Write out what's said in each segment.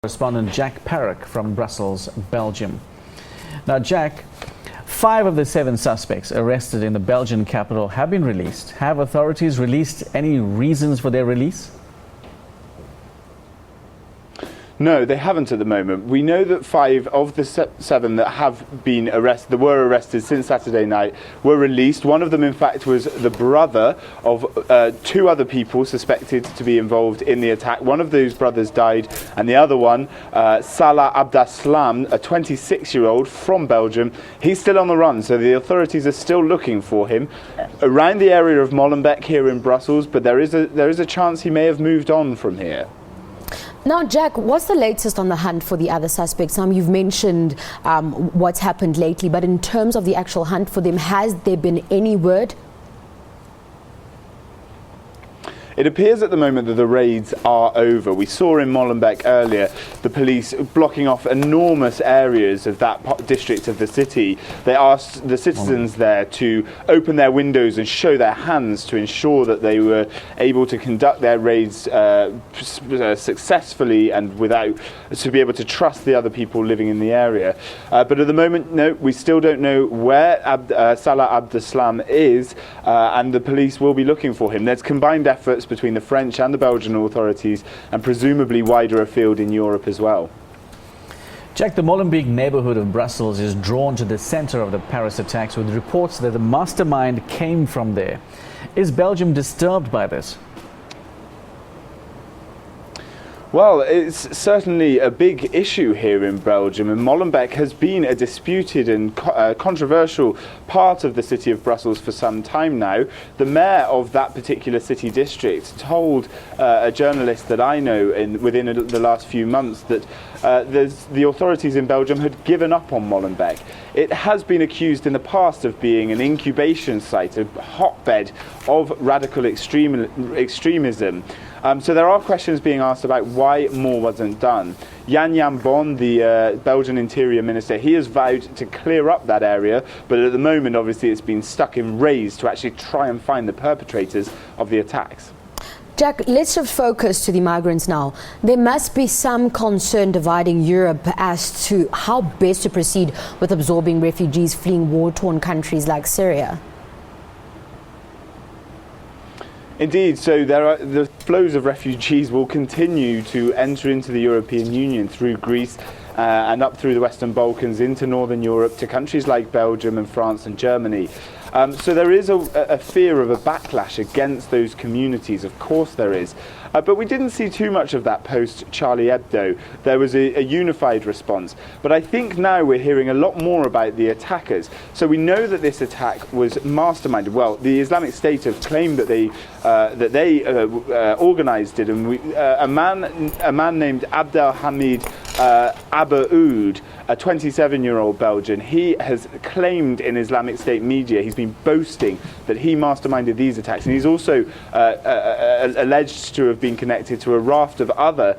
Correspondent Jack Parrock from Brussels, Belgium. Now, Jack, 5 of the 7 suspects arrested in the Belgian capital have been released. Have authorities released any reasons for their release? No, they haven't at the moment. We know that 5 of the 7 that have been arrested, that were arrested since Saturday night, were released. One of them, in fact, was the brother of 2 other people suspected to be involved in the attack. One of those brothers died, and the other one, Salah Abdeslam, a 26-year-old from Belgium, he's still on the run, so the authorities are still looking for him around the area of Molenbeek here in Brussels, but there is a chance he may have moved on from here. Now, Jack, what's the latest on the hunt for the other suspects? You've mentioned what's happened lately, but in terms of the actual hunt for them, has there been any word? It appears at the moment that the raids are over. We saw in Molenbeek earlier the police blocking off enormous areas of that district of the city. They asked the citizens there to open their windows and show their hands to ensure that they were able to conduct their raids successfully and to be able to trust the other people living in the area. But at the moment, no, we still don't know where Salah Abdeslam is, and the police will be looking for him. There's combined efforts between the French and the Belgian authorities, and presumably wider afield in Europe as well. Jack, the Molenbeek neighborhood of Brussels is drawn to the center of the Paris attacks, with reports that the mastermind came from there. Is Belgium disturbed by this? Well, it's certainly a big issue here in Belgium, and Molenbeek has been a disputed and controversial part of the city of Brussels for some time now. The mayor of that particular city district told a journalist that I know within the last few months that the authorities in Belgium had given up on Molenbeek. It has been accused in the past of being an incubation site, a hotbed of radical extremism. So there are questions being asked about why more wasn't done. Jan Bon, the Belgian Interior Minister, he has vowed to clear up that area, but at the moment, obviously, it's been stuck in raids to actually try and find the perpetrators of the attacks. Jack, let's shift focus to the migrants now. There must be some concern dividing Europe as to how best to proceed with absorbing refugees fleeing war-torn countries like Syria. Indeed, so the flows of refugees will continue to enter into the European Union through Greece and up through the Western Balkans into Northern Europe to countries like Belgium and France and Germany. So there is a fear of a backlash against those communities, of course there is. But we didn't see too much of that post Charlie Hebdo. There was a unified response. But I think now we're hearing a lot more about the attackers. So we know that this attack was masterminded. Well, the Islamic State have claimed that they organized it, and a man named Abdelhamid Abaoud, a 27-year-old Belgian, he has claimed in Islamic State media, he's been boasting that he masterminded these attacks, and he's also alleged to have been connected to a raft of other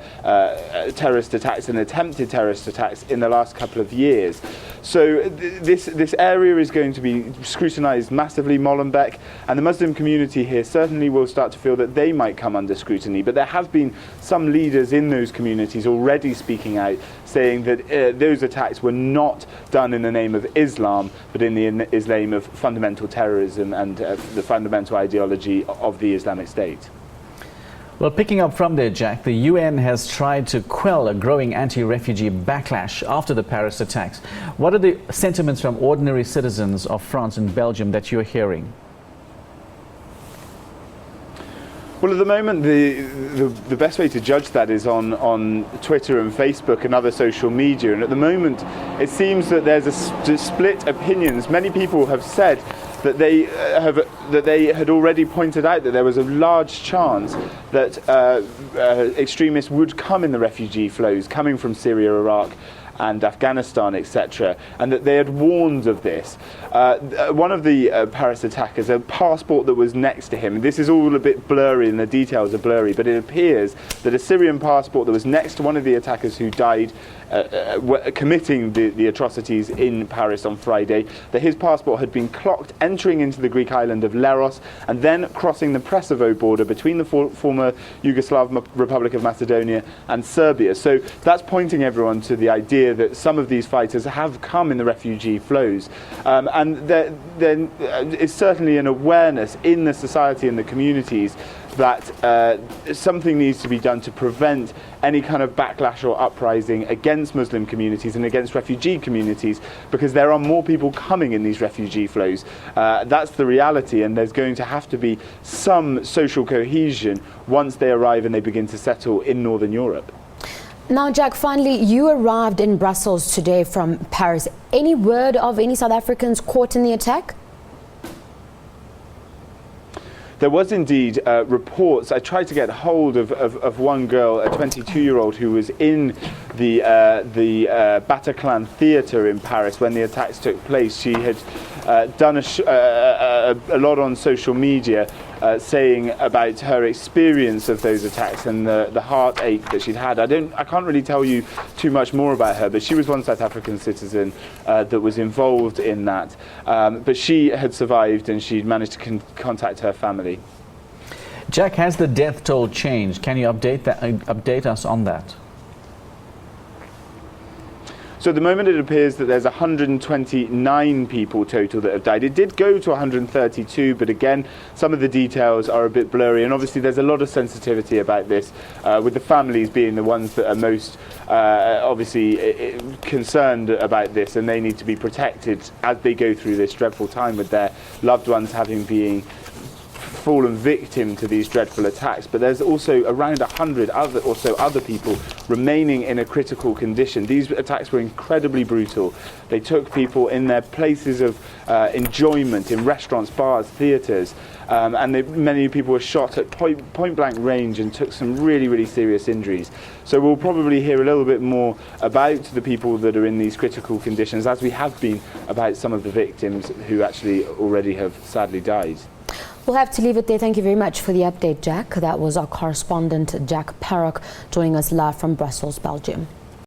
terrorist attacks and attempted terrorist attacks in the last couple of years. So this area is going to be scrutinized massively, Molenbeek, and the Muslim community here certainly will start to feel that they might come under scrutiny. But there have been some leaders in those communities already speaking out, saying that those attacks were not done in the name of Islam, but in the name of fundamental terrorism and the fundamental ideology of the Islamic State. Well, picking up from there, Jack, the UN has tried to quell a growing anti-refugee backlash after the Paris attacks. What are the sentiments from ordinary citizens of France and Belgium that you're hearing? Well, at the moment, the best way to judge that is on Twitter and Facebook and other social media. And at the moment, it seems that there's a split opinions. Many people have said that they had already pointed out that there was a large chance that extremists would come in the refugee flows coming from Syria, Iraq, and Afghanistan, etc., and that they had warned of this. One of the Paris attackers, a passport that was next to him, this is all a bit blurry and the details are blurry, but it appears that a Syrian passport that was next to one of the attackers who died committing the atrocities in Paris on Friday, that his passport had been clocked entering into the Greek island of Leros and then crossing the Presevo border between the former Yugoslav Republic of Macedonia and Serbia. So that's pointing everyone to the idea that some of these fighters have come in the refugee flows. And there is certainly an awareness in the society and the communities that something needs to be done to prevent any kind of backlash or uprising against Muslim communities and against refugee communities, because there are more people coming in these refugee flows. That's the reality, and there's going to have to be some social cohesion once they arrive and they begin to settle in Northern Europe. Now, Jack, finally, you arrived in Brussels today from Paris. Any word of any South Africans caught in the attack? There was indeed reports. I tried to get hold of one girl, a 22-year-old, who was in the Bataclan theatre in Paris when the attacks took place. She had done a lot on social media saying about her experience of those attacks and the heartache that she'd had. I can't really tell you too much more about her, but she was one South African citizen that was involved in that. But she had survived and she'd managed to contact her family. Jack, has the death toll changed? Can you update us on that? So at the moment it appears that there's 129 people total that have died. It did go to 132, but again, some of the details are a bit blurry, and obviously there's a lot of sensitivity about this, with the families being the ones that are most obviously concerned about this, and they need to be protected as they go through this dreadful time with their loved ones having been fallen victim to these dreadful attacks. But there's also around 100 other people remaining in a critical condition. These attacks were incredibly brutal. They took people in their places of enjoyment, in restaurants, bars, theatres, and many people were shot at point blank range and took some really, really serious injuries. So we'll probably hear a little bit more about the people that are in these critical conditions, as we have been about some of the victims who actually already have sadly died. We'll have to leave it there. Thank you very much for the update, Jack. That was our correspondent, Jack Parrock, joining us live from Brussels, Belgium.